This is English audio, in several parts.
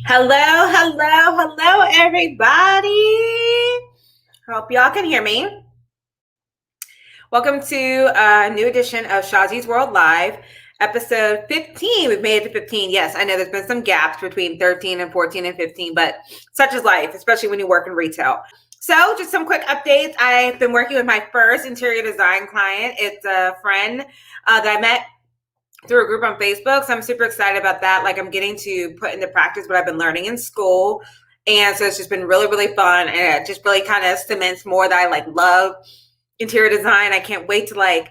Hello, everybody. Hope y'all can hear me. Welcome to a new edition of Shazi's World Live, episode 15. We've made it to 15. Yes, I know there's been some gaps between 13 and 14 and 15, but such is life, especially when you work in retail. So just some quick updates. I've been working with my first interior design client. It's a friend that I met through a group on Facebook. So I'm super excited about that. Like, I'm getting to put into practice what I've been learning in school. And so it's just been really, really fun. And it just really kind of cements more that I love interior design. I can't wait to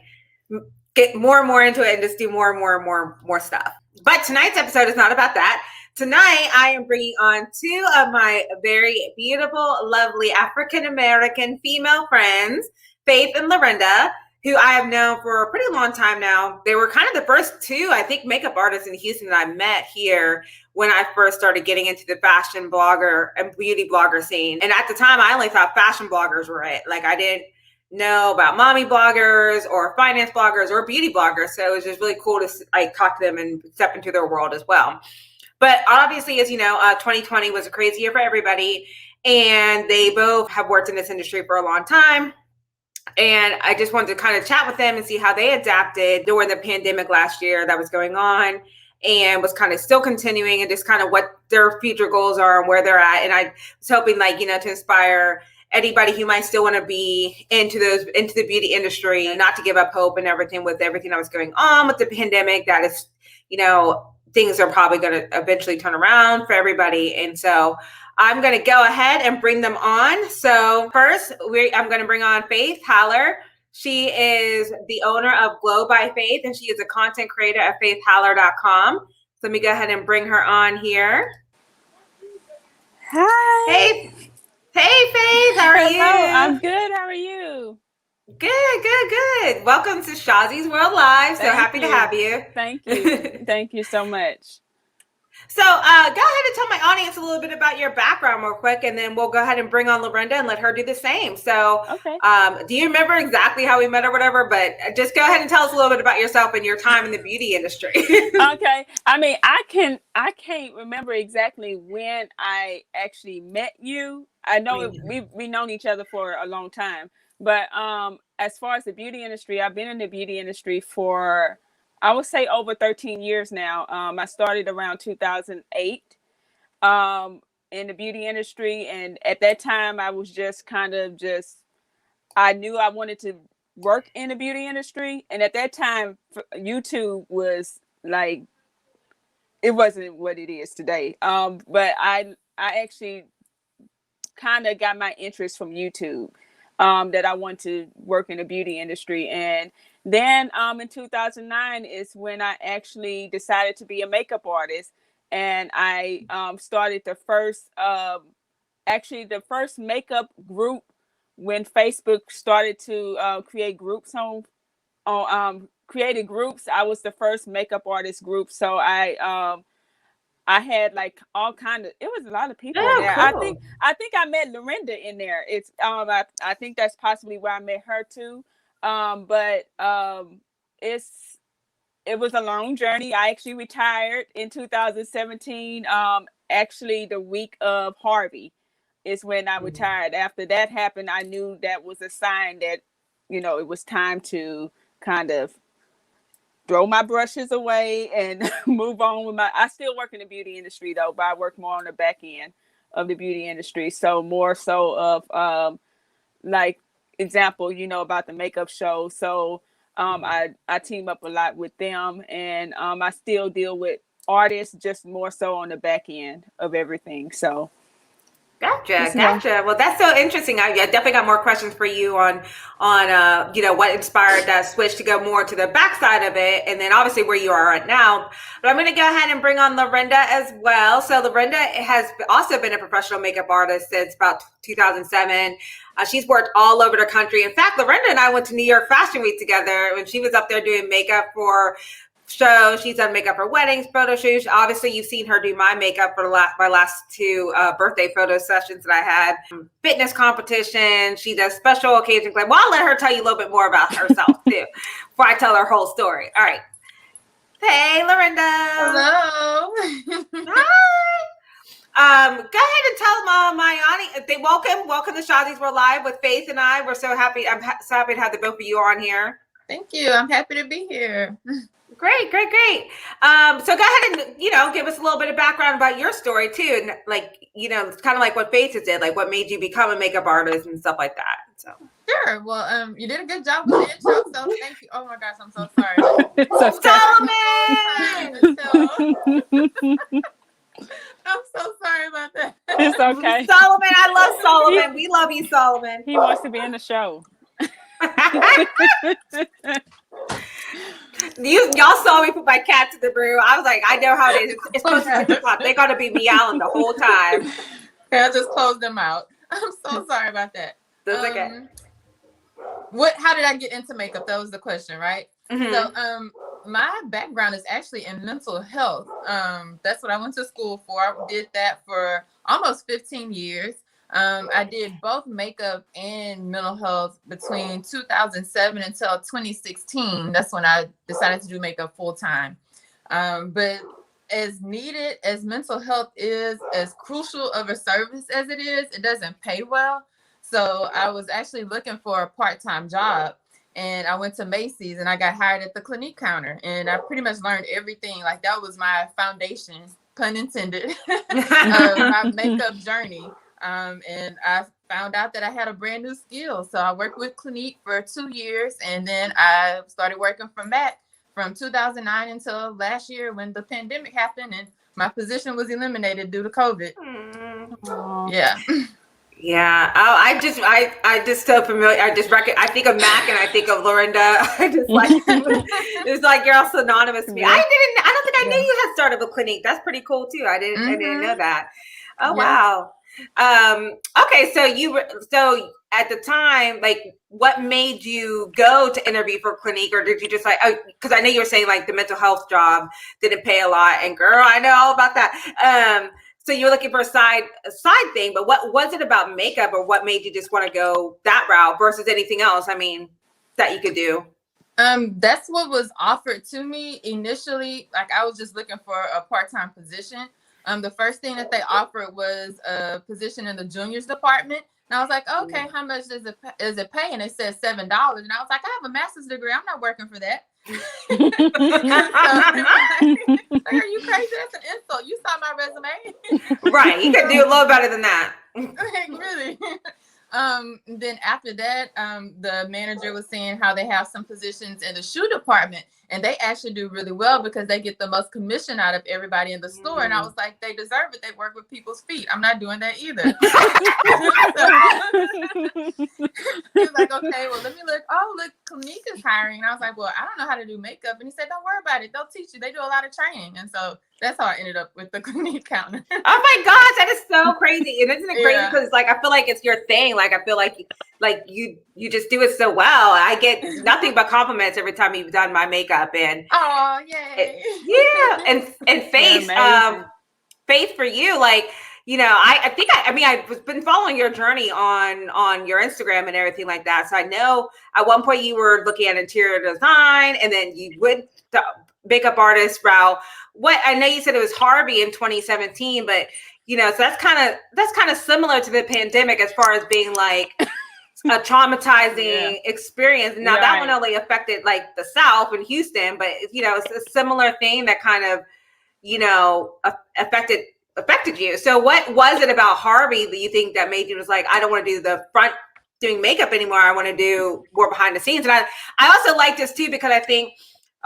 get more and more into it and just do more and more stuff. But tonight's episode is not about that. Tonight, I am bringing on two of my very beautiful, lovely African-American female friends, Faith and LeRenda, who I have known for a pretty long time now. They were kind of the first two, I think, makeup artists in Houston that I met here when I first started getting into the fashion blogger and beauty blogger scene. And at the time, I only thought fashion bloggers were it. I didn't know about mommy bloggers or finance bloggers or beauty bloggers. So it was just really cool to talk to them and step into their world as well. But obviously, as you know, 2020 was a crazy year for everybody. And they both have worked in this industry for a long time. And I just wanted to kind of chat with them and see how they adapted during the pandemic last year that was going on and was kind of still continuing, and just kind of what their future goals are and where they're at. And I was hoping to inspire anybody who might still want to be into the beauty industry and not to give up hope and everything with everything that was going on with the pandemic. That is, things are probably going to eventually turn around for everybody. And so I'm going to go ahead and bring them on. So first, I'm going to bring on Faith Haller. She is the owner of Glow by Faith, and she is a content creator at faithhaller.com. So let me go ahead and bring her on here. Hi. Hey, Faith. How are you? I'm good. How are you? Good. Welcome to Shazi's World Live. So happy to have you. Thank you. Thank you so much. So go ahead and tell my audience a little bit about your background real quick, and then we'll go ahead and bring on LeRenda and let her do the same. So okay. Do you remember exactly how we met or whatever? But just go ahead and tell us a little bit about yourself and your time in the beauty industry. Okay. I mean, I can't remember exactly when I actually met you. I know we've known each other for a long time. But as far as the beauty industry, I've been in the beauty industry for, I would say, over 13 years now. I started around 2008 in the beauty industry. And at that time, I was just I knew I wanted to work in the beauty industry. And at that time, YouTube was it wasn't what it is today. But I actually kind of got my interest from YouTube. That I want to work in the beauty industry. And then in 2009 is when I actually decided to be a makeup artist. And I started the first makeup group when Facebook started to create groups created groups. I was the first makeup artist group. So I had all kind of, it was a lot of people in there. Cool. I think I met LeRenda in there. It's I think that's possibly where I met her too. But it was a long journey. I actually retired in 2017. Actually the week of Harvey is when I retired. After that happened, I knew that was a sign that, it was time to kind of throw my brushes away and move on with I still work in the beauty industry though, but I work more on the back end of the beauty industry. So more so of example, about the makeup show. So I team up a lot with them, and I still deal with artists, just more so on the back end of everything. So Gotcha. Well, that's so interesting. I definitely got more questions for you on what inspired that switch to go more to the backside of it, and then obviously where you are right now. But I'm going to go ahead and bring on LeRenda as well. So LeRenda has also been a professional makeup artist since about 2007. She's worked all over the country. In fact, LeRenda and I went to New York Fashion Week together when she was up there doing makeup for shows. She's done makeup for weddings, photo shoots. Obviously, you've seen her do my makeup for my last two birthday photo sessions that I had. Fitness competition. She does special occasions. Well, I'll let her tell you a little bit more about herself too before I tell her whole story. All right. Hey, LeRenda. Hello. Hi. go ahead and tell my audience. They welcome to Shazi's World Live with Faith and I. We're so happy. I'm so happy to have the both of you on here. Thank you. I'm happy to be here. Great. So go ahead and give us a little bit of background about your story too, and it's kind of like what Faith did, like what made you become a makeup artist and stuff like that. So sure. Well, you did a good job with the intro, so thank you. Oh my gosh, I'm so sorry. Solomon. I'm so sorry about that. It's okay. Solomon, I love Solomon. We love you, Solomon. He wants to be in the show. Y'all saw me put my cat to the brew. I was like, I know how it is. It's supposed to 6 o'clock. They're gonna be meowing the whole time. Okay, I just closed them out. I'm so sorry about that. That's okay. How did I get into makeup? That was the question, right? Mm-hmm. So my background is actually in mental health. That's what I went to school for. I did that for almost 15 years. I did both makeup and mental health between 2007 until 2016. That's when I decided to do makeup full time. But as needed as mental health is, as crucial of a service as it is, it doesn't pay well. So I was actually looking for a part-time job, and I went to Macy's and I got hired at the Clinique counter, and I pretty much learned everything. Like that was my foundation, pun intended, of my makeup journey. And I found out that I had a brand new skill. So I worked with Clinique for 2 years, and then I started working from 2009 until last year when the pandemic happened and my position was eliminated due to COVID. Yeah. Yeah. Oh, I just so familiar. I think of Mac and I think of LeRenda. I just like it was like you're all synonymous to me. Yeah. I don't think I knew you had started with Clinique. That's pretty cool too. I didn't know that. Oh wow. Okay, so at the time, like what made you go to interview for Clinique, or did you just like, because I know you were saying like the mental health job didn't pay a lot, and girl, I know all about that. So you were looking for a side thing, but what was it about makeup, or what made you just want to go that route versus anything else? I mean, that you could do. That's what was offered to me initially. Like I was just looking for a part-time position. The first thing that they offered was a position in the juniors department. And I was like, okay, how much is it pay? And they said $7. And I was like, I have a master's degree. I'm not working for that. So, like, are you crazy? That's an insult. You saw my resume. Right. You could do a little better than that. Really? Then after that, the manager was saying how they have some positions in the shoe department, and they actually do really well because they get the most commission out of everybody in the store. And I was like, they deserve it. They work with people's feet. I'm not doing that either. He was like, okay, well, let me look. Oh, look, Clinique is hiring. And I was like, well, I don't know how to do makeup. And he said, don't worry about it. They'll teach you. They do a lot of training. And so that's how I ended up with the Clinique counter. Oh my gosh, that is so crazy. And isn't it crazy? Because like I feel like it's your thing. Like I feel like you just do it so well. I get nothing but compliments every time you've done my makeup. And oh yay. And Faith, Faith, for you, like, I've been following your journey on your Instagram and everything like that. So I know at one point you were looking at interior design, and then you went the makeup artist route. What I know you said it was Harvey in 2017, but so that's kind of similar to the pandemic as far as being like a traumatizing experience. Now that one only affected like the South and Houston, but it's a similar thing that kind of affected you. So what was it about Harvey that you think that made you just like, I don't want to do the front doing makeup anymore. I want to do more behind the scenes. And I also like this too, because I think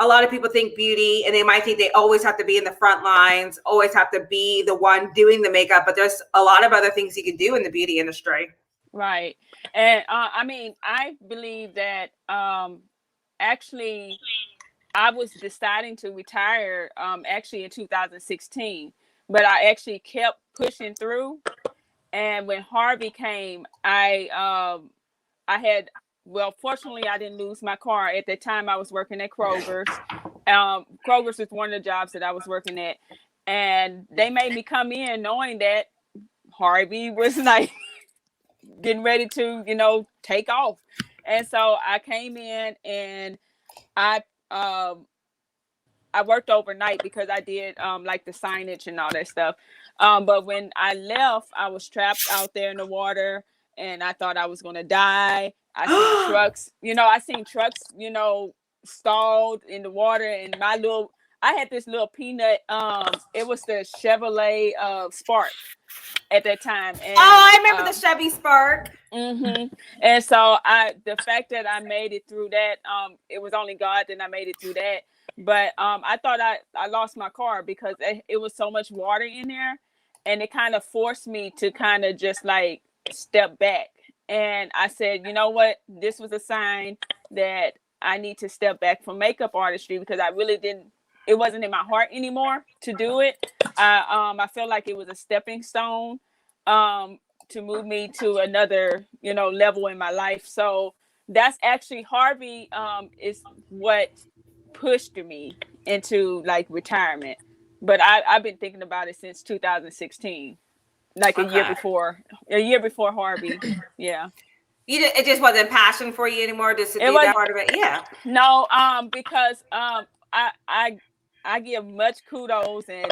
a lot of people think beauty and they might think they always have to be in the front lines, always have to be the one doing the makeup, but there's a lot of other things you can do in the beauty industry. Right. And I believe that actually I was deciding to retire actually in 2016, but I actually kept pushing through. And when Harvey came, fortunately, I didn't lose my car. At that time, I was working at Kroger's. Kroger's was one of the jobs that I was working at. And they made me come in knowing that Harvey was like getting ready to, take off. And so I came in and I I worked overnight because I did like the signage and all that stuff. But when I left, I was trapped out there in the water, and I thought I was gonna die. I seen trucks, stalled in the water, and I had this little peanut. It was the Chevrolet Spark at that time. And I remember the Chevy Spark. Mm-hmm. And so the fact that I made it through that, it was only God that I made it through that. But I thought I lost my car because it was so much water in there, and it kind of forced me to kind of just like step back. And I said, you know what, this was a sign that I need to step back from makeup artistry, because I really didn't. It wasn't in my heart anymore to do it. I felt like it was a stepping stone to move me to another, level in my life. So that's actually Harvey is what pushed me into like retirement. But I've been thinking about it since 2016, like a year before Harvey. Yeah. It just wasn't passion for you anymore, just to be that part of it. Yeah. No, because I give much kudos and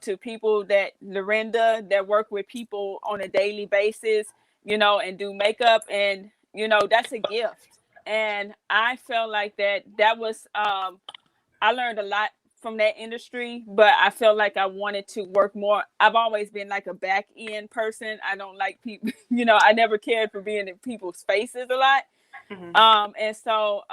to people that LeRenda that work with people on a daily basis, and do makeup, and that's a gift. And I felt like that was I learned a lot from that industry, but I felt like I wanted to work more. I've always been like a back end person. I don't like people, I never cared for being in people's faces a lot. Mm-hmm. And so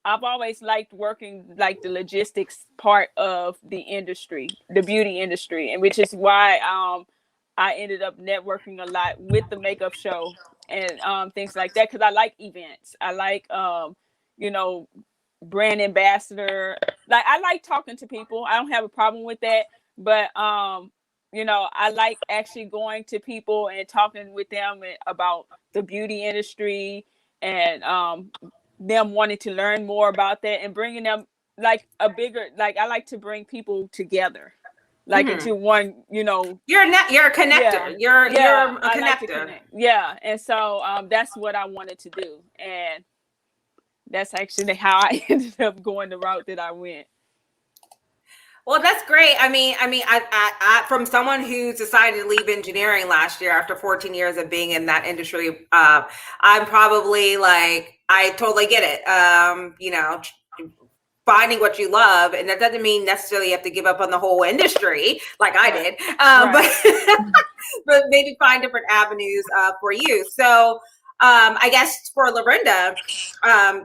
I've always liked working like the logistics part of the industry, the beauty industry, and which is why I ended up networking a lot with the makeup show and things like that, because I like events. I like brand ambassador. Like, I like talking to people. I don't have a problem with that, but I like actually going to people and talking with them about the beauty industry, and them wanting to learn more about that, and bringing them like a bigger, like, I like to bring people together, like into one, you're a connector. You're a connector. Yeah. And so that's what I wanted to do, and that's actually how I ended up going the route that I went. Well, that's great. I mean, I from someone who decided to leave engineering last year after 14 years of being in that industry, I'm probably like, I totally get it. Finding what you love, and that doesn't mean necessarily you have to give up on the whole industry like I did, but maybe find different avenues for you. So I guess for LeRenda,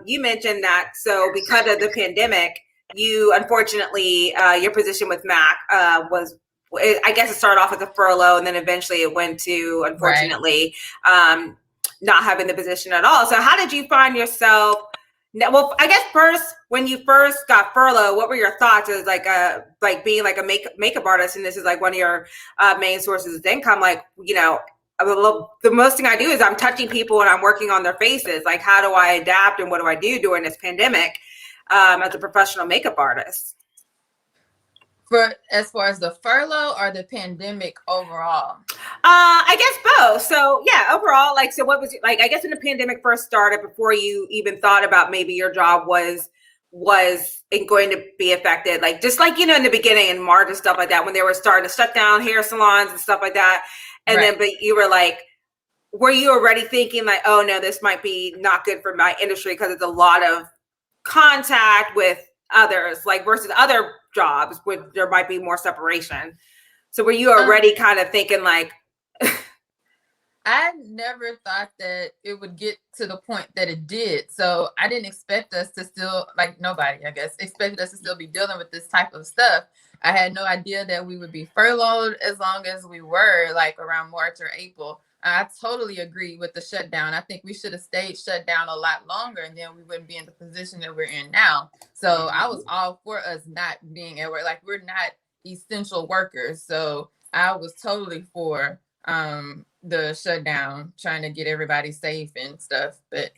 you mentioned that, so because of the pandemic, you unfortunately your position with Mac was, I guess it started off as a furlough, and then eventually it went to, unfortunately, not having the position at all. So how did you find yourself? Well, I guess first, when you first got furloughed, what were your thoughts as like being like a makeup artist, and this is like one of your main sources of income? Like, the most thing I do is I'm touching people and I'm working on their faces. Like, how do I adapt, and what do I do during this pandemic as a professional makeup artist? As far as the furlough or the pandemic overall? I guess both. So yeah, overall, like, so what was like, I guess when the pandemic first started, before you even thought about maybe your job was going to be affected, like, just like, in the beginning in March and stuff like that, when they were starting to shut down hair salons and stuff like that. And then, but you were like, were you already thinking like, oh no, this might be not good for my industry because it's a lot of contact with others, like, versus other jobs where there might be more separation? So were you already kind of thinking like, I never thought that it would get to the point that it did. So I didn't expect us to still, like, nobody, I guess, expected us to still be dealing with this type of stuff. I had no idea that we would be furloughed as long as we were, like around March or April. I totally agree with the shutdown. I think we should have stayed shut down a lot longer, and then we wouldn't be in the position that we're in now. So I was all for us not being at work. Like, we're not essential workers. So I was totally for the shutdown, trying to get everybody safe and stuff. But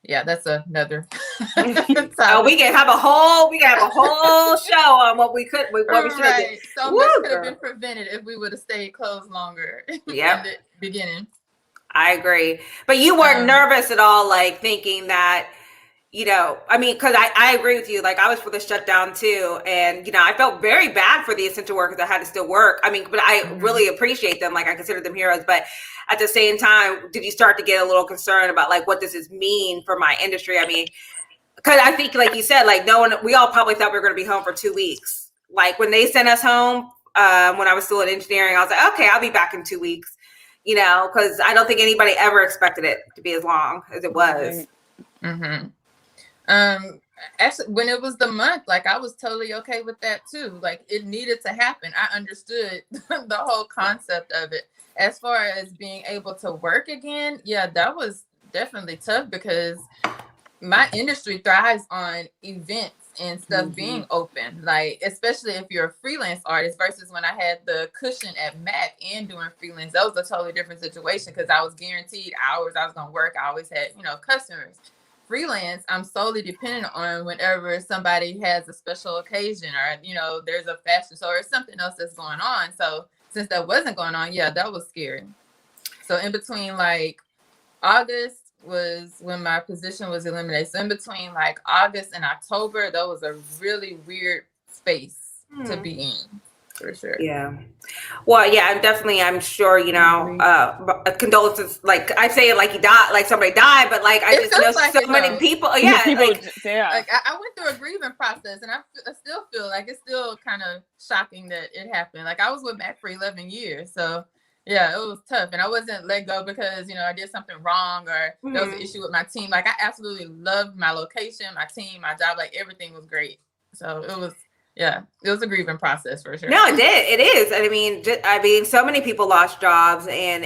yeah, that's another we can have a whole show on what we should have done. So much could have been prevented if we would have stayed closed longer in the beginning. I agree. But you weren't nervous at all, like thinking that you know, I mean, because I agree with you. Like, I was for the shutdown too. And, you know, I felt very bad for the essential workers that had to still work. I mean, but I really appreciate them. Like, I consider them heroes. But at the same time, did you start to get a little concerned about, like, what does this mean for my industry? I mean, because I think, like you said, like, we all probably thought we were going to be home for 2 weeks. Like, when they sent us home, when I was still in engineering, I was like, okay, I'll be back in 2 weeks, you know, because I don't think anybody ever expected it to be as long as it was. Actually, when it was the month, like, I was totally okay with that too. Like, it needed to happen. I understood the whole concept of it. As far as being able to work again, yeah, that was definitely tough because my industry thrives on events and stuff being open. Like, especially if you're a freelance artist versus when I had the cushion at Mac and doing freelance, that was a totally different situation because I was guaranteed hours I was going to work. I always had, you know, customers. Freelance, I'm solely dependent on whenever somebody has a special occasion or, you know, there's a fashion show or something else that's going on. So since that wasn't going on, yeah, that was scary. So in between, like, August was when my position was eliminated. So in between, like, August and October, that was a really weird space to be in. For sure. Yeah. Well, yeah, definitely. I'm sure, you know, condolences. Like, I say it like you died, like somebody died, but like, I just know like so many people. Yeah. Like, I went through a grieving process and I still feel like it's still kind of shocking that it happened. Like, I was with Mac for 11 years. So yeah, it was tough. And I wasn't let go because, you know, I did something wrong or there was an issue with my team. Like, I absolutely loved my location, my team, my job. Like, everything was great. So it was, yeah, it was a grieving process for sure. No, it did. It is. I mean, so many people lost jobs, and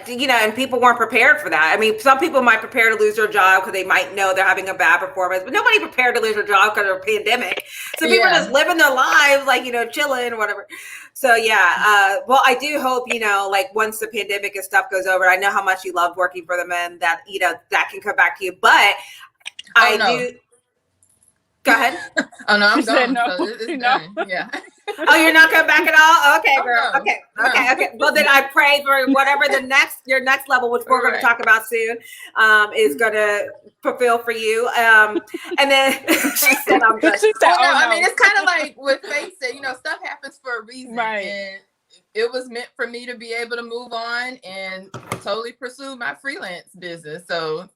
you know, and people weren't prepared for that. I mean, some people might prepare to lose their job because they might know they're having a bad performance, but nobody prepared to lose their job because of a pandemic. So people are just living their lives, like, you know, chilling or whatever. So yeah, well, I do hope, you know, like, once the pandemic and stuff goes over, I know how much you loved working for them, and that, you know, that can come back to you. But do. Go ahead. Oh no, I'm gone. No. So it's done. Yeah. Oh, you're not coming back at all? Okay, girl. No. Okay. Well, then I pray for whatever your next level, which we're going to talk about soon, is going to fulfill for you. And then she said, "I'm done." I mean, it's kind of like what Faith said. You know, stuff happens for a reason, right? And it was meant for me to be able to move on and totally pursue my freelance business. So.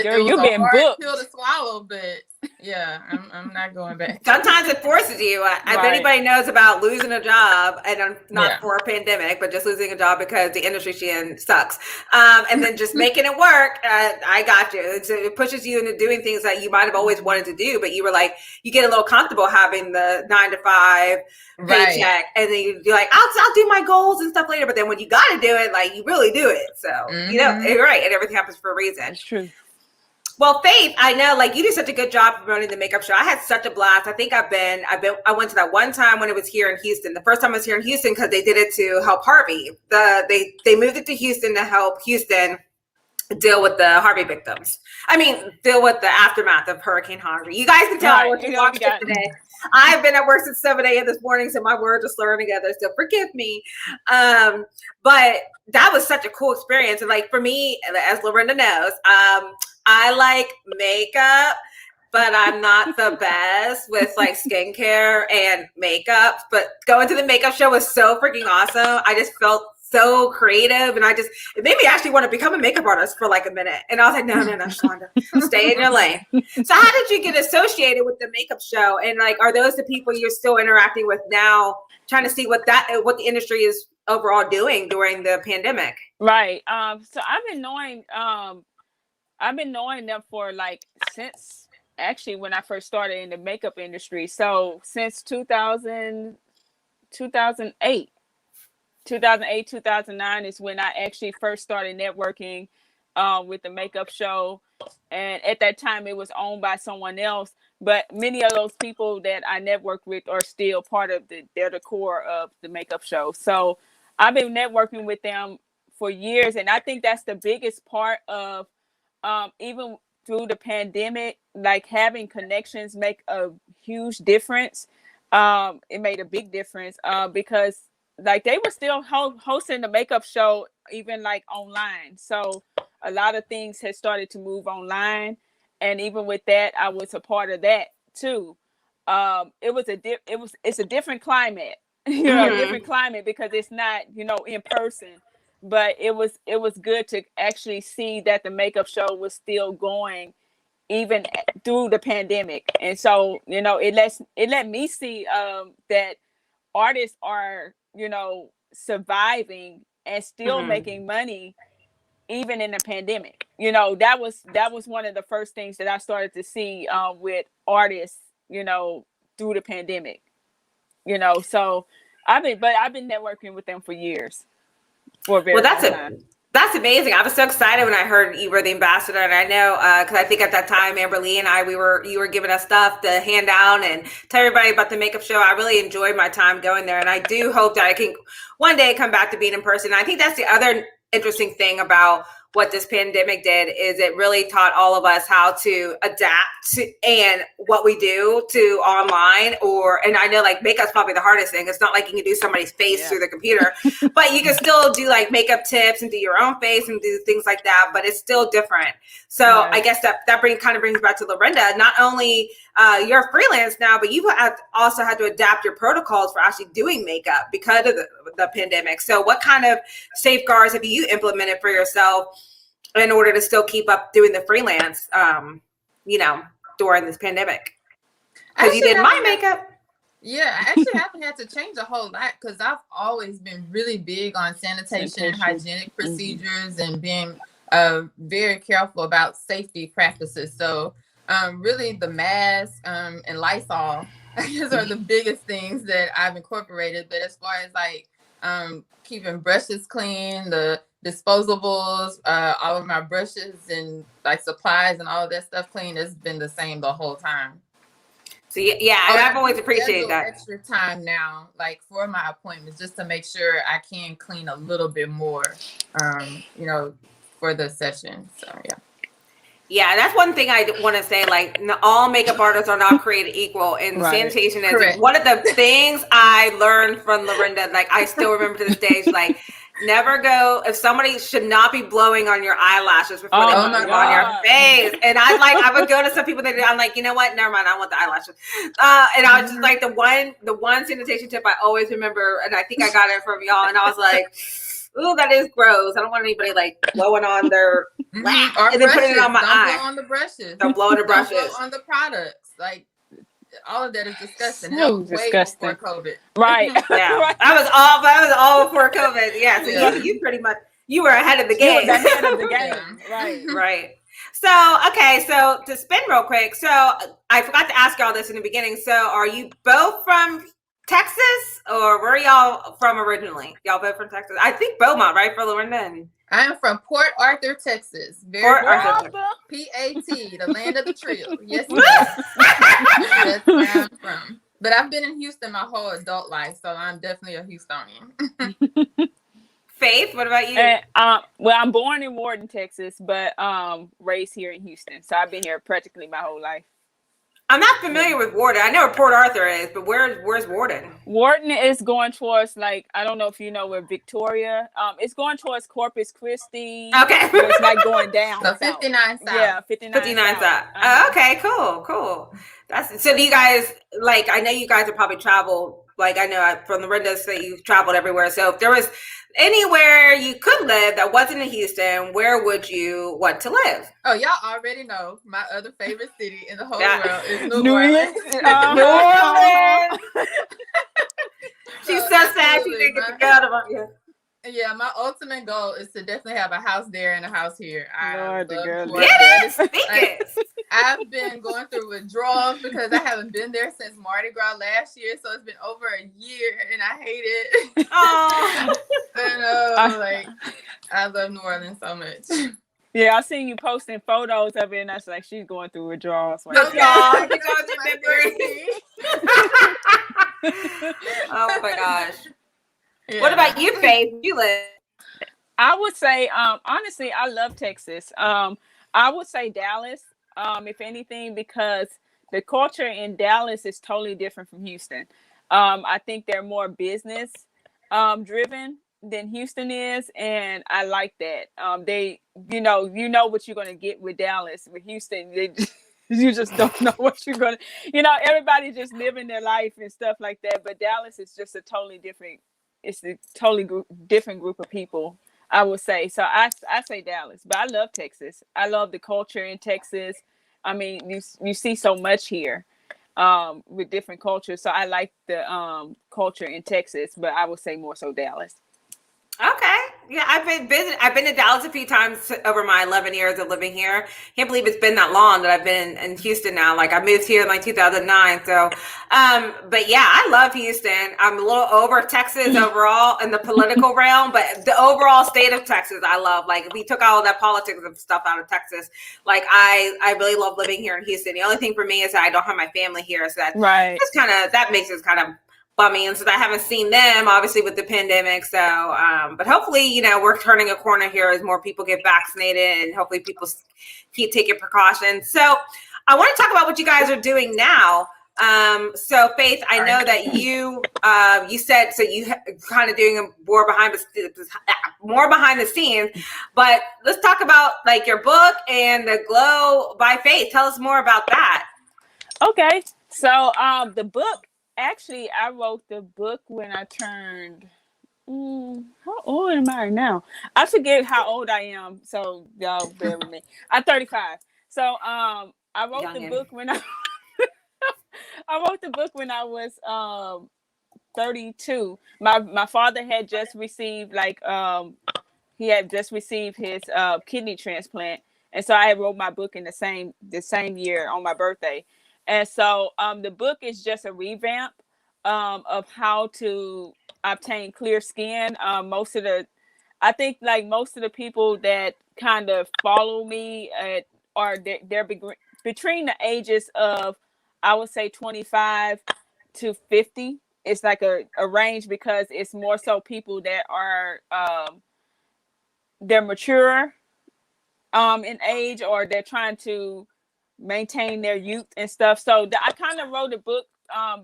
Girl, you're being booked. Pill to swallow, but yeah, I'm not going back. Sometimes it forces you. If anybody knows about losing a job, and I'm not for a pandemic, but just losing a job because the industry she's in sucks, and then just making it work. I got you. It pushes you into doing things that you might have always wanted to do, but you were like, you get a little comfortable having the 9 to 5 paycheck, and then you're like, I'll do my goals and stuff later. But then when you got to do it, like, you really do it. So you know, you're right, and everything happens for a reason. That's true. Well, Faith, I know, like, you did such a good job promoting the makeup show. I had such a blast. I think I went to that one time when it was here in Houston. The first time I was here in Houston because they did it to help Harvey. They moved it to Houston to help Houston deal with the Harvey victims. I mean, deal with the aftermath of Hurricane Harvey. You guys can tell I worked today. I've been at work since 7 a.m. this morning, so my words are slurring together, so forgive me. But that was such a cool experience. And, like, for me, as LeRenda knows, I like makeup, but I'm not the best with, like, skincare and makeup. But going to the makeup show was so freaking awesome. I just felt so creative, and it made me actually want to become a makeup artist for like a minute. And I was like, no, Shalonda, stay in your lane. So how did you get associated with the makeup show? And, like, are those the people you're still interacting with now, trying to see what the industry is overall doing during the pandemic? Right. So I've been knowing them for, like, since actually when I first started in the makeup industry. So since 2008, 2009 is when I actually first started networking with the makeup show. And at that time it was owned by someone else, but many of those people that I networked with are still part of they're the core of the makeup show. So I've been networking with them for years. And I think that's the biggest part of even through the pandemic, like, having connections make a huge difference. It made a big difference because, like, they were still hosting the makeup show even, like, online. So a lot of things had started to move online, and even with that, I was a part of that too. It's a different climate, different climate, because it's not, in person. But it was good to actually see that the makeup show was still going even through the pandemic. And so, it let me see that artists are, surviving and still making money even in the pandemic. That was one of the first things that I started to see with artists, through the pandemic. So I've been networking with them for years. For a very long time. That's amazing. I was so excited when I heard you were the ambassador, and I know because I think at that time Amber Lee and you were giving us stuff to hand out and tell everybody about the makeup show. I really enjoyed my time going there, and I do hope that I can one day come back to being in person. I think that's the other interesting thing about what this pandemic did is it really taught all of us how to adapt and what we do to online and I know like makeup's probably the hardest thing. It's not like you can do somebody's face through the computer, but you can still do like makeup tips and do your own face and do things like that, but it's still different. So I guess that kind of brings back to LeRenda. Not only you're freelance now, but you have also had to adapt your protocols for actually doing makeup because of the pandemic. So what kind of safeguards have you implemented for yourself in order to still keep up doing the freelance, during this pandemic? Because you did my makeup. Yeah, I actually haven't had to change a whole lot because I've always been really big on sanitation and hygienic procedures and being very careful about safety practices. So really the mask and Lysol, I guess, are the biggest things that I've incorporated. But as far as like keeping brushes clean, the disposables, all of my brushes and like supplies and all of that stuff clean, has been the same the whole time. So I've always appreciated that. Extra time now, like for my appointments, just to make sure I can clean a little bit more, for the session. So yeah, that's one thing I want to say. Like, all makeup artists are not created equal, and sanitation is one of the things I learned from LeRenda. Like, I still remember to this day. She's like, never go if somebody should not be blowing on your eyelashes before they put them on your face. And I would go to some people that I'm like, you know what? Never mind. I want the eyelashes. And I was just like, the one sanitation tip I always remember, and I think I got it from y'all. And I was like, ooh, that is gross. I don't want anybody like blowing on their wax and then putting it on my eye. Don't blow on the brushes. Don't blow on the brushes. Don't blow on the products. Like, all of that is disgusting. So way before COVID. Right. Yeah. Right. That was all before COVID. Yeah. So you pretty much, you were ahead of the game. Ahead of the game. Right. Right. So, okay. So to spin real quick. So I forgot to ask y'all this in the beginning. So are you both from Texas, or where are y'all from originally? Y'all both from Texas? I think Beaumont, right, for LeRenda? I am from Port Arthur, Texas. Port Arthur. P-A-T, the land of the trio. Yes, that's where I'm from. But I've been in Houston my whole adult life, so I'm definitely a Houstonian. Faith, what about you? Well, I'm born in Warden, Texas, but raised here in Houston. So I've been here practically my whole life. I'm not familiar with Warden. I know where Port Arthur is, but where's Warden? Warden is going towards, like, I don't know if you know where Victoria. It's going towards Corpus Christi. Okay. It's like going down. So 59 south. Yeah, 59 south. Oh, okay, cool. So do you guys, like, I know you guys have probably traveled, like, I know from LeRenda that you've traveled everywhere. So if there was anywhere you could live that wasn't in Houston, where would you want to live? Oh, y'all already know my other favorite city in the whole world is New Orleans. New Orleans. She's so sad she didn't get to go to you. Yeah, my ultimate goal is to definitely have a house there and a house here. Lord, the girl. I've been going through withdrawals because I haven't been there since Mardi Gras last year, so it's been over a year, and I hate it. Oh, I love New Orleans so much. Yeah, I seen you posting photos of it, and I was like, she's going through withdrawals. Right oh my gosh. Yeah. What about you, Faith? You live? I would say, honestly, I love Texas. I would say Dallas, if anything, because the culture in Dallas is totally different from Houston. I think they're more business driven, than Houston is, and I like that. They, what you're gonna get with Dallas. With Houston, you just don't know what you're gonna. Everybody just living their life and stuff like that. But Dallas is just a totally different. It's a totally different group of people, I would say. So I say Dallas, but I love Texas. I love the culture in Texas. I mean, you see so much here with different cultures. So I like the culture in Texas, but I would say more so Dallas. Okay. Yeah, I've been to Dallas a few times over my 11 years of living here. Can't believe it's been that long that I've been in Houston now. Like, I moved here in like 2009. So, but yeah, I love Houston. I'm a little over Texas overall in the political realm, but the overall state of Texas, I love. Like, if we took all of that politics and stuff out of Texas, like I really love living here in Houston. The only thing for me is that I don't have my family here. So that right. that makes it kind of bummy, and so I haven't seen them obviously with the pandemic. So but hopefully we're turning a corner here as more people get vaccinated, and hopefully people keep taking precautions. So I want to talk about what you guys are doing now. So Faith, I know that you said so you kind of doing more behind the scenes, but let's talk about like your book and the Glow by Faith. Tell us more about that. Okay, so the book. Actually, I wrote the book when I turned. How old am I now? I forget how old I am, so y'all bear with me. I'm 35. So I wrote the book when I wrote the book when I was 32. My father had just received he had just received his kidney transplant, and so I wrote my book in the same year on my birthday. And so the book is just a revamp of how to obtain clear skin. I think like most of the people that kind of follow me they're between the ages of, I would say, 25 to 50. It's like a range because it's more so people that are they're mature in age, or they're trying to maintain their youth and stuff. So I kind of wrote a book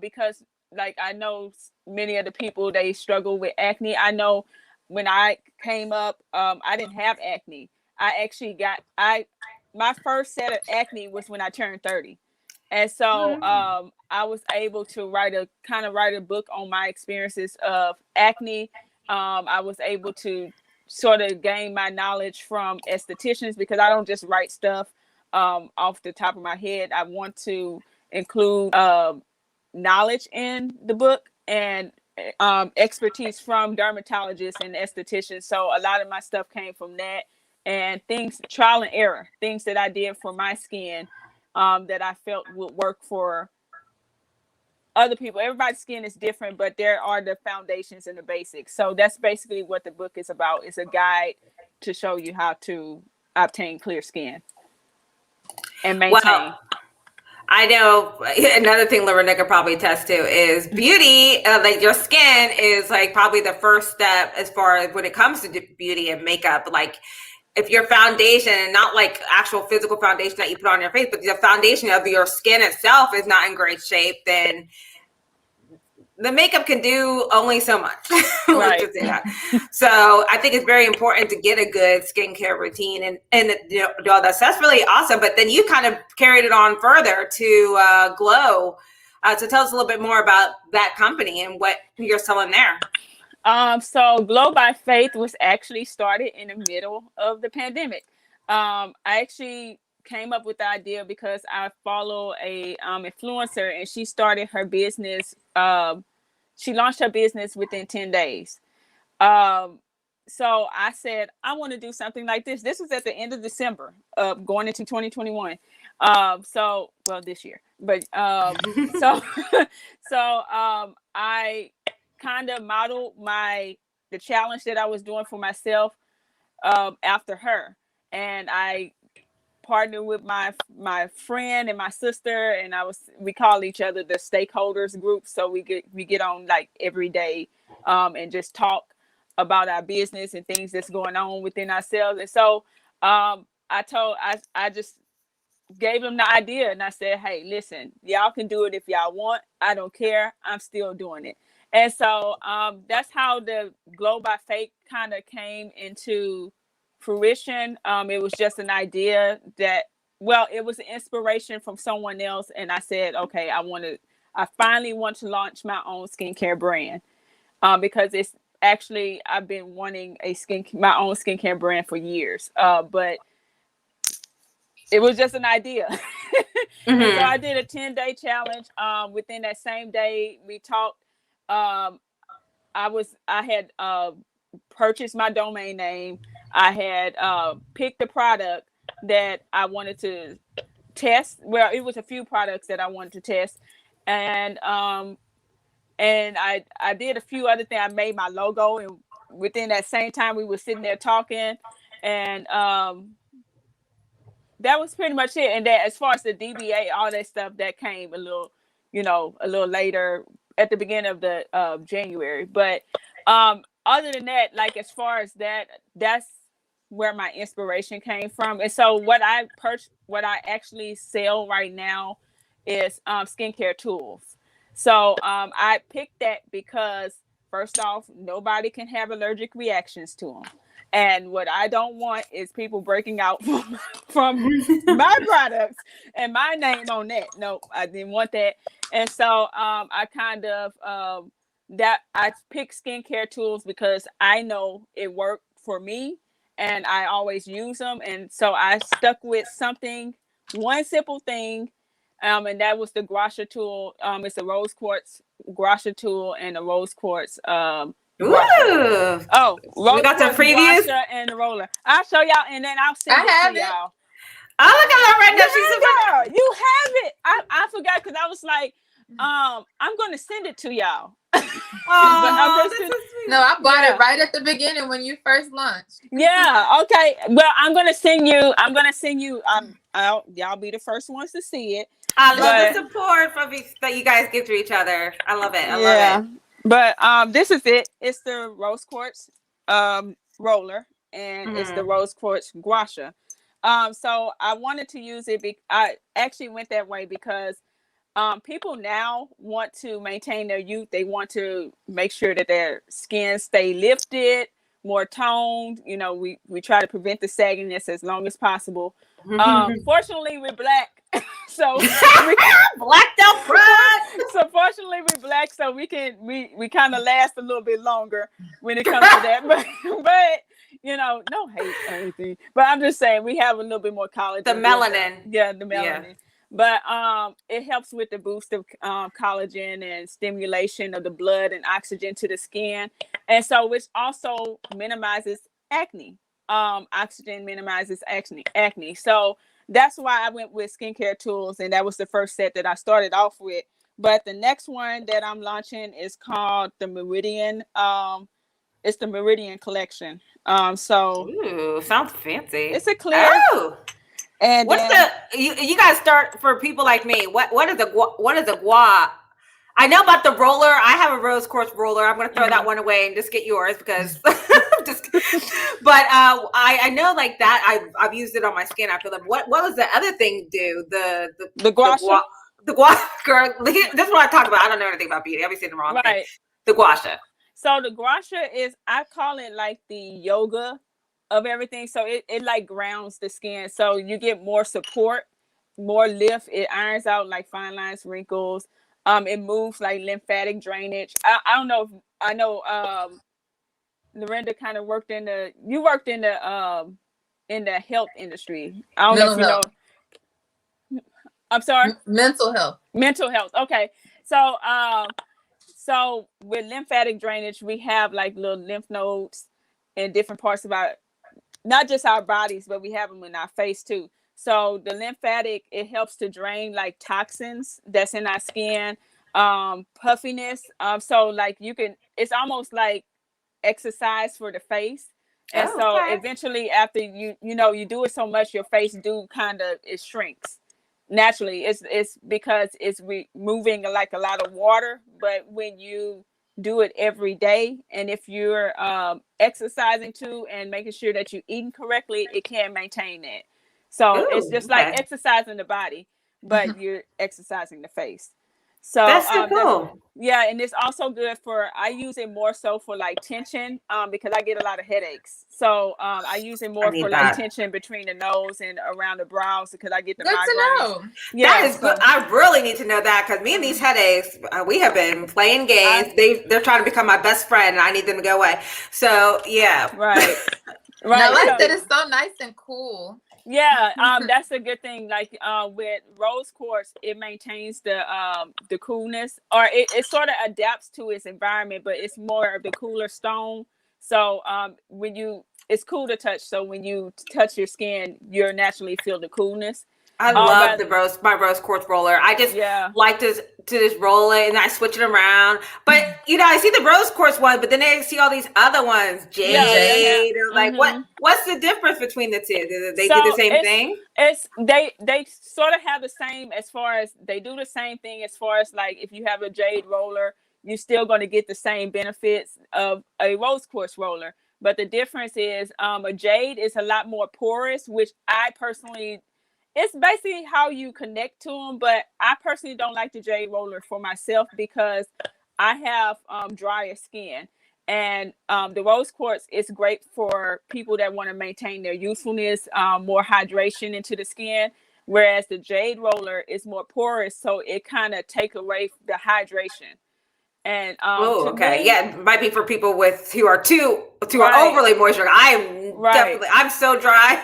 because like I know many of the people, they struggle with acne. I know when I came up, I didn't have acne. I actually my first set of acne was when I turned 30. And so I was able to write a book on my experiences of acne. I was able to sort of gain my knowledge from estheticians, because I don't just write stuff off the top of my head. I want to include knowledge in the book and expertise from dermatologists and estheticians. So a lot of my stuff came from that, and trial and error, things that I did for my skin that I felt would work for other people. Everybody's skin is different, but there are the foundations and the basics. So that's basically what the book is about. It's a guide to show you how to obtain clear skin and maintain. Well, I know another thing LeRenda could probably attest to is beauty. Like, your skin is like probably the first step as far as when it comes to beauty and makeup. Like, if your foundation, and not like actual physical foundation that you put on your face, but the foundation of your skin itself is not in great shape, then the makeup can do only so much. Right. So I think it's very important to get a good skincare routine, and that's really awesome. But then you kind of carried it on further to Glow. So tell us a little bit more about that company and what you're selling there. So Glow by Faith was actually started in the middle of the pandemic. I actually came up with the idea because I follow a influencer, and she started her business. She launched her business within 10 days. So I said, I want to do something like this. This was at the end of December, going into 2021. This year, but I kind of modeled the challenge that I was doing for myself after her, and I partnered with my friend and my sister, and we call each other the stakeholders group. So we get on like every day and just talk about our business and things that's going on within ourselves. And so I just gave them the idea, and I said, hey, listen, y'all can do it if y'all want. I don't care. I'm still doing it. And so that's how the Glow by Fake kind of came into fruition. It was just an idea that, well, it was an inspiration from someone else. And I said, okay, I finally want to launch my own skincare brand, because it's actually, I've been wanting my own skincare brand for years. But it was just an idea. Mm-hmm. And so I did a 10-day challenge. Within that same day we talked, I had purchased my domain name. I had picked the product that I wanted to test. Well, it was a few products that I wanted to test. And I did a few other things. I made my logo, and within that same time we were sitting there talking, and that was pretty much it. And that, as far as the DBA, all that stuff, that came a little later, at the beginning of the January. But other than that, like, as far as that's where my inspiration came from. And so what I actually sell right now is skincare tools. So I picked that because, first off, nobody can have allergic reactions to them. And what I don't want is people breaking out from my products and my name on that. No, I didn't want that. And so I kind of I picked skincare tools because I know it worked for me and I always use them. And so I stuck with one simple thing. And that was the Gua Sha tool. It's a rose quartz Gua Sha tool and a rose quartz Ooh. Oh, we got some previews and the roller. I'll show y'all, and then I'll send it to y'all. Oh, look at LeRenda. She's you have it. I forgot, because I was like, I'm going to send it to y'all. Oh, this is sweet. No, I bought it right at the beginning when you first launched. Yeah. Okay. Well, I'm going to send you. Y'all be the first ones to see it. I love the support that you guys give to each other. I love it. I love it. But this is it. It's the rose quartz roller, and it's the rose quartz Gua Sha. So I wanted to use it. I actually went that way because people now want to maintain their youth. They want to make sure that their skin stay lifted, more toned. We try to prevent the sagginess as long as possible. Fortunately, we're Black. So blacked out front. So fortunately we're Black, so we kind of last a little bit longer when it comes to that. But no hate or anything. But I'm just saying we have a little bit more collagen. The melanin. Yeah, the melanin. Yeah. But it helps with the boost of collagen and stimulation of the blood and oxygen to the skin. And so which also minimizes acne. Oxygen minimizes acne. So that's why I went with skincare tools, and that was the first set that I started off with. But the next one that I'm launching is called the Meridian. It's the Meridian collection. Ooh, sounds fancy. It's a clear. Oh. And what's you guys start for people like me? What is a gua? I know about the roller. I have a rose quartz roller. I'm going to throw that one away and just get yours because but I know like that. I've used it on my skin. I feel like what was the other thing do? The Gua Sha? The Gua girl. This is what I talk about. I don't know anything about beauty. I'll be saying the wrong thing. The Gua Sha. So the Gua Sha is, I call it like the yoga of everything. So it like grounds the skin. So you get more support, more lift. It irons out like fine lines, wrinkles. It moves like lymphatic drainage. I don't know if I know LeRenda kind of worked in the health industry. I don't know if you know. I'm sorry? Mental health. Mental health. Okay. So with lymphatic drainage, we have like little lymph nodes in different parts of not just our bodies, but we have them in our face too. So the lymphatic, it helps to drain like toxins that's in our skin, puffiness. So like it's almost like exercise for the face. And so eventually after you do it so much, your face it shrinks. Naturally, it's because it's removing like a lot of water. But when you do it every day, and if you're exercising too and making sure that you're eating correctly, it can maintain that. So it's Ooh, just like okay. exercising the body, but you're exercising the face. So That's so that's cool. yeah, and it's also good for. I use it more so for like tension, because I get a lot of headaches. So I use it I more for need like that. tension between the nose and around the brows because I get the Good to migraines. know. That Yeah, is good. so I really need to know that because me and these headaches, we have been playing games. I They're trying to become my best friend, and I need them to go away. So yeah. right, And I right. like So that it's so nice and cool. yeah, that's a good thing. Like with rose quartz, it maintains the coolness, or it sort of adapts to its environment, but it's more of the cooler stone. So when you it's cool to touch. So when you touch your skin, you naturally feel the coolness. I love But the my rose quartz roller. I just yeah, like to just roll it and I switch it around. But I see the rose quartz one, but then I see all these other ones, yeah, they have. jade. Or like, what's the difference between the two? Do they do the So same thing? it's they sort of have the same as far as they do the same thing as far as like if you have a jade roller, you're still going to get the same benefits of a rose quartz roller. But the difference is a jade is a lot more porous, which I personally it's basically how you connect to them. But I personally don't like the jade roller for myself because I have drier skin. And the rose quartz is great for people that want to maintain their youthfulness, more hydration into the skin. Whereas the jade roller is more porous, so it kind of take away the hydration. And Oh, to okay. me, Yeah, it might be for people with who are right, overly moisturized. I am right. definitely I'm so dry.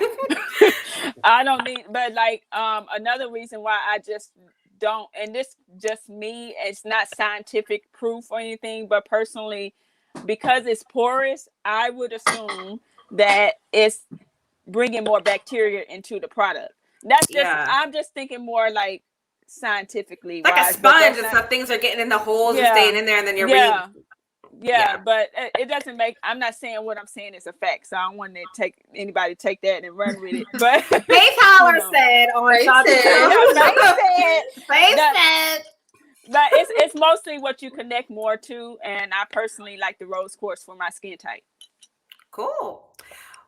I don't need, but like another reason why I just don't, and this just me, it's not scientific proof or anything, but personally, because it's porous, I would assume that it's bringing more bacteria into the product. That's just Yeah. I'm just thinking more like scientifically Like a wise, but sponge that's and not. stuff. Things are getting in the holes and Yeah, staying in there, and then you're yeah. Yeah, yeah. but it doesn't make. I'm not saying what I'm saying is a fact, so I don't want to take anybody to take that and run with it. But Faith Holler said on Faith Shawty said. Faith that, said. but it's mostly what you connect more to, and I personally like the rose quartz for my skin type. Cool.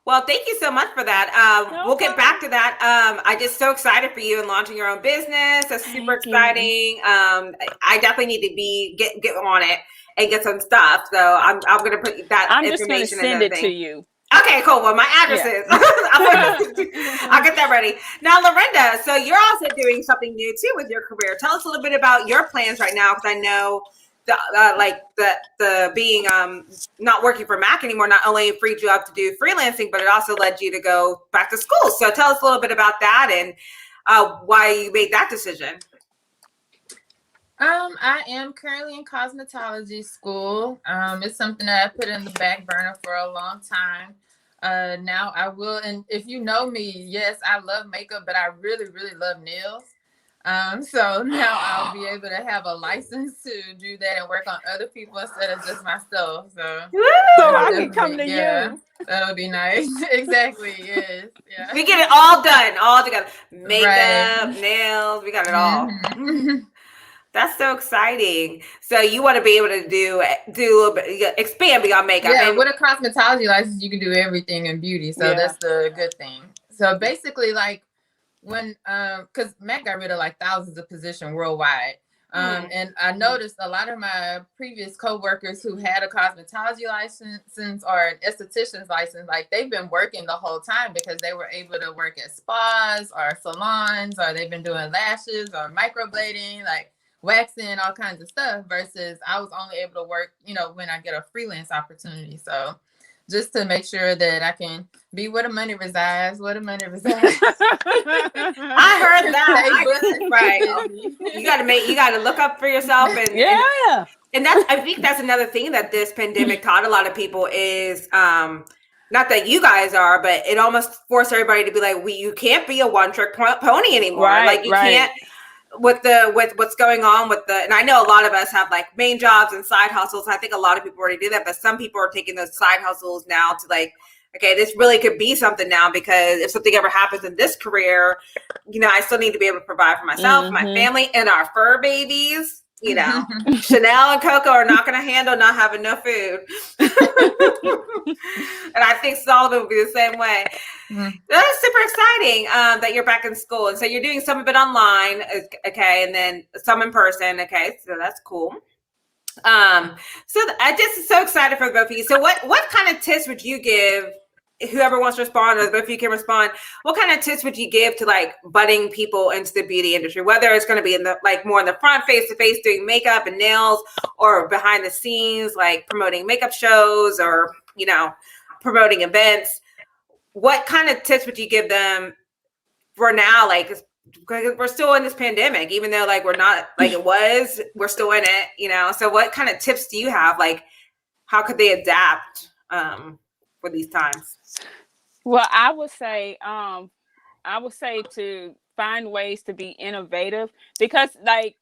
Well, thank you so much for that. No We'll get problem. back to that. I'm just so excited for you and launching your own business. That's super Thank you. exciting. I definitely need to get on it and get some stuff. So I'm going to put that I'm just going to information send and it to everything. you. Okay, cool. Well, my address is. I'll get that ready. Now, LeRenda, so you're also doing something new too with your career. Tell us a little bit about your plans right now, because I know the being not working for Mac anymore not only freed you up to do freelancing, but it also led you to go back to school. So tell us a little bit about that and why you made that decision. I am currently in cosmetology school. It's something that I put in the back burner for a long time. Now I will, and if you know me, yes, I love makeup, but I really, really love nails. So now I'll be able to have a license to do that and work on other people instead of just myself. So I can come to you. That'll be nice. Exactly. Yes. Yeah. We get it all done, all together. Makeup, Right. nails, we got it all. That's so exciting. So you want to be able to do a little bit, expand beyond makeup. Yeah, and with a cosmetology license, you can do everything in beauty. So that's the good thing. So basically, like when because Mac got rid of like thousands of positions worldwide. And I noticed a lot of my previous coworkers who had a cosmetology license or an esthetician's license, like they've been working the whole time because they were able to work at spas or salons, or they've been doing lashes or microblading, like waxing, all kinds of stuff, versus I was only able to work, when I get a freelance opportunity. So just to make sure that I can be where the money resides, I heard that. Right. You got to look up for yourself. And I think that's another thing that this pandemic taught a lot of people is, not that you guys are, but it almost forced everybody to be like, you can't be a one-trick pony anymore. Right, like you can't. With what's going on and I know a lot of us have like main jobs and side hustles. I think a lot of people already do that, but some people are taking those side hustles now to like, okay, this really could be something now, because if something ever happens in this career, I still need to be able to provide for myself, my family, and our fur babies. You know, Chanel and Coco are not going to handle not having no food. And I think Sullivan will be the same way. That's super exciting that you're back in school. And so you're doing some of it online, okay, and then some in person, okay, so that's cool. So I just so excited for both of you. So what kind of tips would you give, whoever wants to respond, or both of you can respond, what kind of tips would you give to like budding people into the beauty industry, whether it's going to be in the like more in the front, face to face, doing makeup and nails, or behind the scenes, like promoting makeup shows, or you know, promoting events? What kind of tips would you give them for now? Like, because we're still in this pandemic, even though like we're not like we're still in it, you know. So what kind of tips do you have? Like, how could they adapt for these times? Well, I would say to find ways to be innovative, because like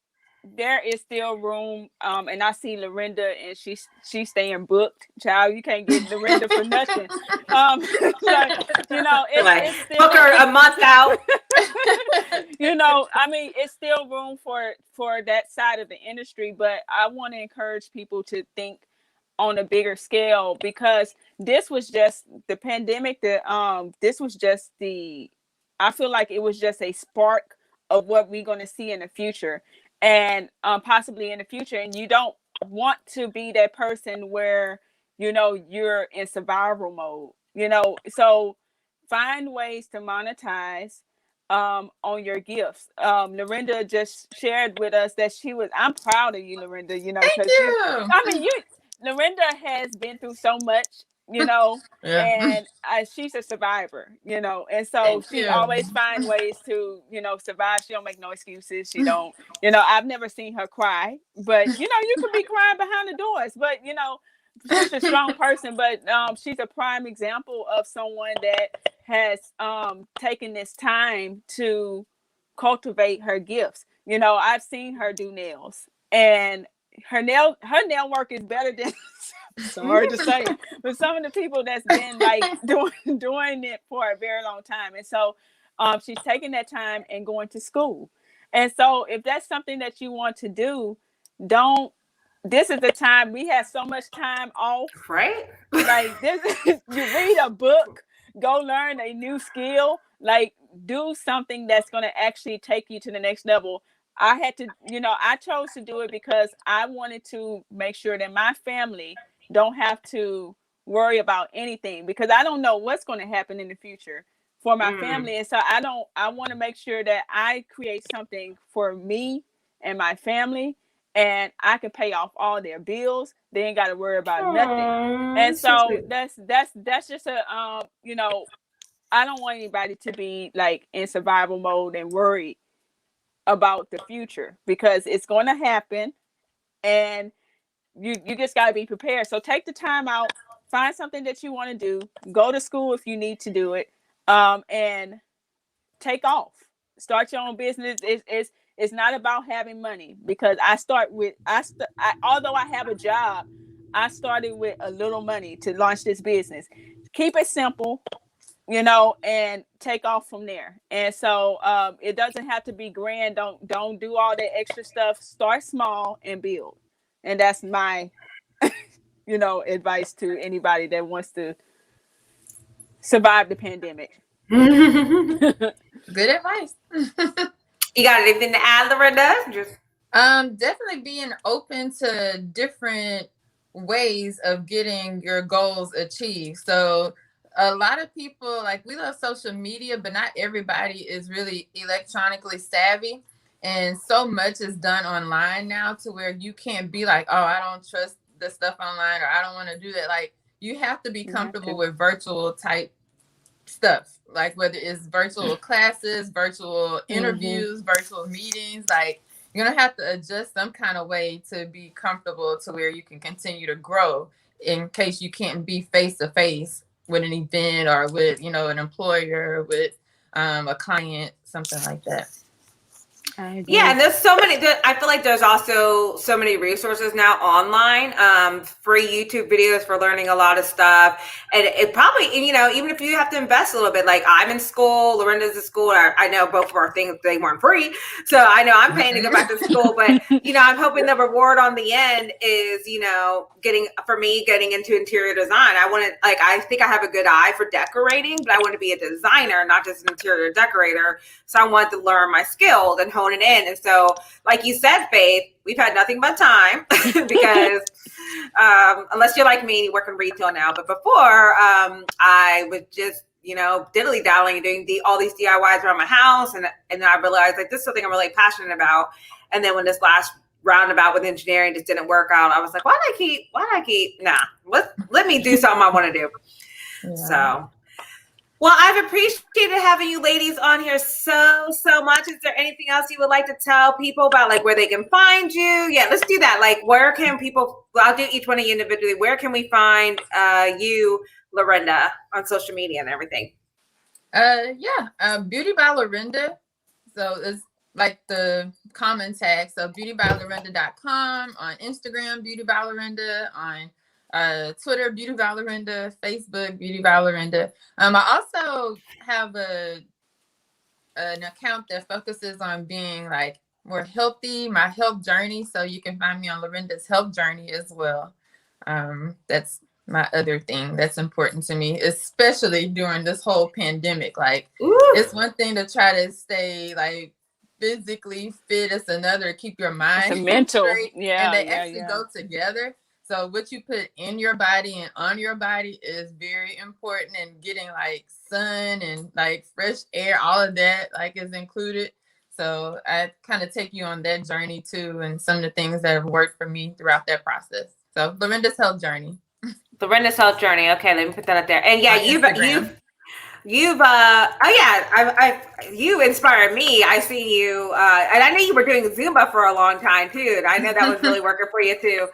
there is still room, and I see LeRenda, and she's staying booked. Child, you can't get LeRenda for nothing. Like, you know, it's still book her a month out. You know, I mean, it's still room for that side of the industry, but I want to encourage people to think on a bigger scale, because this was just the pandemic. This was just I feel like it was just a spark of what we're going to see in the future, and possibly in the future. And you don't want to be that person where, you know, you're in survival mode, you know. So find ways to monetize on your gifts. LeRenda just shared with us that I'm proud of you, LeRenda, you know, because LeRenda has been through so much, you know, and she's a survivor, you know, and so she always finds ways to, you know, survive. She don't make no excuses. She don't, you know, I've never seen her cry, but you know, you could be crying behind the doors, but you know, she's a strong person. But she's a prime example of someone that has taken this time to cultivate her gifts. You know, I've seen her do nails, and her nail work is better than sorry to say, but some of the people that's been like doing it for a very long time. And so she's taking that time and going to school. And so if that's something that you want to do, this is the time. We have so much time off, right? Like this, you read a book, go learn a new skill, like do something that's going to actually take you to the next level. I had to, you know, I chose to do it because I wanted to make sure that my family don't have to worry about anything, because I don't know what's going to happen in the future for my family. And so I want to make sure that I create something for me and my family, and I can pay off all their bills. They ain't got to worry about nothing. And so that's just a, you know, I don't want anybody to be like in survival mode and worried about the future, because it's going to happen, and you just got to be prepared. So take the time out, find something that you want to do, go to school if you need to do it, and take off, start your own business. It's not about having money, because although I have a job, I started with a little money to launch this business. Keep it simple, you know, and take off from there. And so it doesn't have to be grand. Don't do all that extra stuff. Start small and build. And that's my you know, advice to anybody that wants to survive the pandemic. Good advice. You got anything to add, LeRenda? Definitely being open to different ways of getting your goals achieved. So a lot of people, like, we love social media, but not everybody is really electronically savvy. And so much is done online now to where you can't be like, oh, I don't trust the stuff online, or I don't want to do that. Like, you have to be comfortable with virtual type stuff, like whether it's virtual classes, virtual interviews, virtual meetings. Like, you're gonna have to adjust some kind of way to be comfortable to where you can continue to grow in case you can't be face to face with an event, or with, you know, an employer, with a client, something like that. Yeah, and there's so many. I feel like there's also so many resources now online, free YouTube videos for learning a lot of stuff. And it probably, even if you have to invest a little bit, like I'm in school, LeRenda's in school. I know both of our things, they weren't free. So I know I'm paying to go back to school, but, I'm hoping the reward on the end is, getting into interior design. I think I have a good eye for decorating, but I want to be a designer, not just an interior decorator. So I wanted to learn my skills and hone it in. And so, like you said, Faith, we've had nothing but time because unless you're like me and you work in retail now, but before I was just, diddly dallying, doing all these DIYs around my house. And then I realized like this is something I'm really passionate about. And then when this last roundabout with engineering just didn't work out, I was like, why did I keep, let me do something I want to do. Yeah. So. Well, I've appreciated having you ladies on here so much. Is there anything else you would like to tell people about, like where they can find you? Yeah, let's do that. Like, where can people? I'll do each one of you individually. Where can we find you, LeRenda, on social media and everything? Beauty by LeRenda. So it's like the common tag. So beautybylerenda.com, on Instagram, Beauty by LeRenda, on Twitter, Beauty by LeRenda, Facebook, Beauty by LeRenda. I also have an account that focuses on being like more healthy, my health journey. So you can find me on LeRenda's health journey as well. That's my other thing that's important to me, especially during this whole pandemic. Like, it's one thing to try to stay like physically fit, it's another keep your mind mental straight, and they actually go together. So what you put in your body and on your body is very important, and getting like sun and like fresh air, all of that like is included. So I kind of take you on that journey too, and some of the things that have worked for me throughout that process. So LeRenda's health journey. LeRenda's health journey. Okay, let me put that up there. And yeah, you inspired me. I see you, and I knew you were doing Zumba for a long time too. And I know that was really working for you too.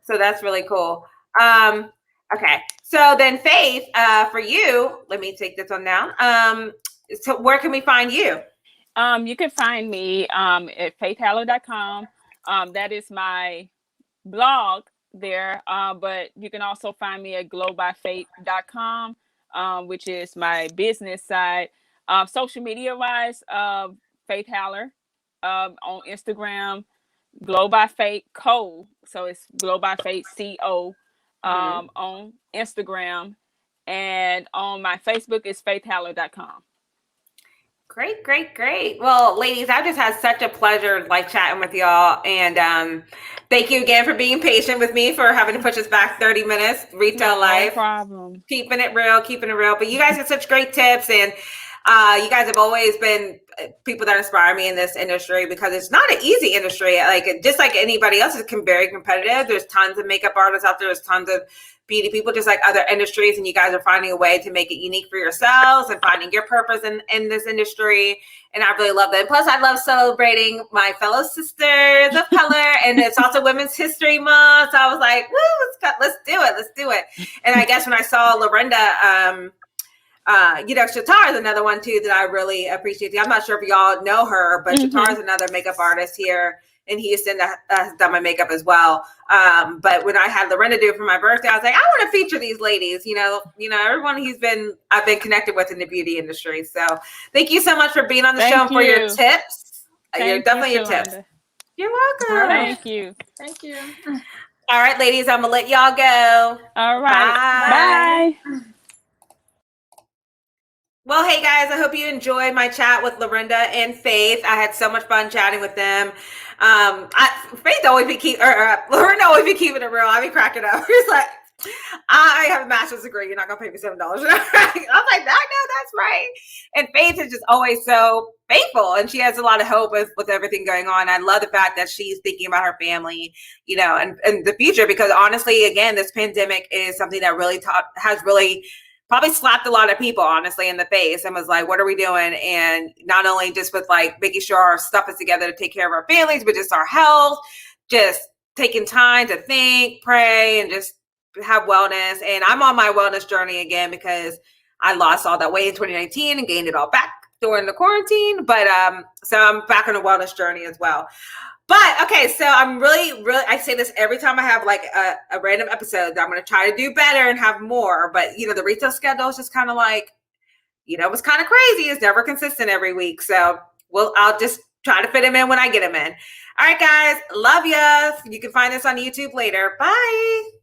So that's really cool. Okay. So then Faith, for you, let me take this one down. So where can we find you? You can find me at faithhaller.com. That is my blog there. But you can also find me at glowbyfaith.com, which is my business side. Social media wise, Faith Haller on Instagram, Glow by Faith Co. So it's Glow by Faith CO on Instagram, and on my Facebook is faithhaller.com. Great. Well, ladies, I've just had such a pleasure like chatting with y'all, and thank you again for being patient with me, for having to push us back 30 minutes. Retail life, no problem. Keeping it real. But you guys have such great tips, and you guys have always been people that inspire me in this industry, because it's not an easy industry. Like, just like anybody else, it can be very competitive. There's tons of makeup artists out there. There's tons of beauty people, just like other industries, and you guys are finding a way to make it unique for yourselves and finding your purpose in this industry. And I really love that. And plus, I love celebrating my fellow sisters of color, and it's also Women's History Month. So I was like, woo, let's do it. And I guess when I saw LeRenda, Shatar is another one too that I really appreciate. I'm not sure if y'all know her, but Shatar is another makeup artist here in Houston that has done my makeup as well. But when I had LeRenda do it for my birthday, I was like, I want to feature these ladies. Everyone I've been connected with in the beauty industry. So thank you so much for being on the show and for your tips. You're definitely your tips. You're welcome. Thank you. All right, ladies, I'm gonna let y'all go. All right. Bye. Well, hey guys, I hope you enjoyed my chat with LeRenda and Faith. I had so much fun chatting with them. LeRenda always be keeping it real. I be cracking up. He's like, I have a master's degree. You're not gonna pay me $7. I'm like, I know that's right. And Faith is just always so faithful, and she has a lot of hope with everything going on. I love the fact that she's thinking about her family, and the future, because honestly, again, this pandemic is something that has really probably slapped a lot of people, honestly, in the face, and was like, what are we doing? And not only just with like making sure our stuff is together to take care of our families, but just our health, just taking time to think, pray, and just have wellness. And I'm on my wellness journey again, because I lost all that weight in 2019 and gained it all back during the quarantine, but so I'm back on a wellness journey as well. But okay, so I'm really, I say this every time I have like a random episode. I'm going to try to do better and have more. But the retail schedule is just kind of like, it's kind of crazy. It's never consistent every week. So I'll just try to fit them in when I get them in. All right, guys, love ya. You can find us on YouTube later. Bye.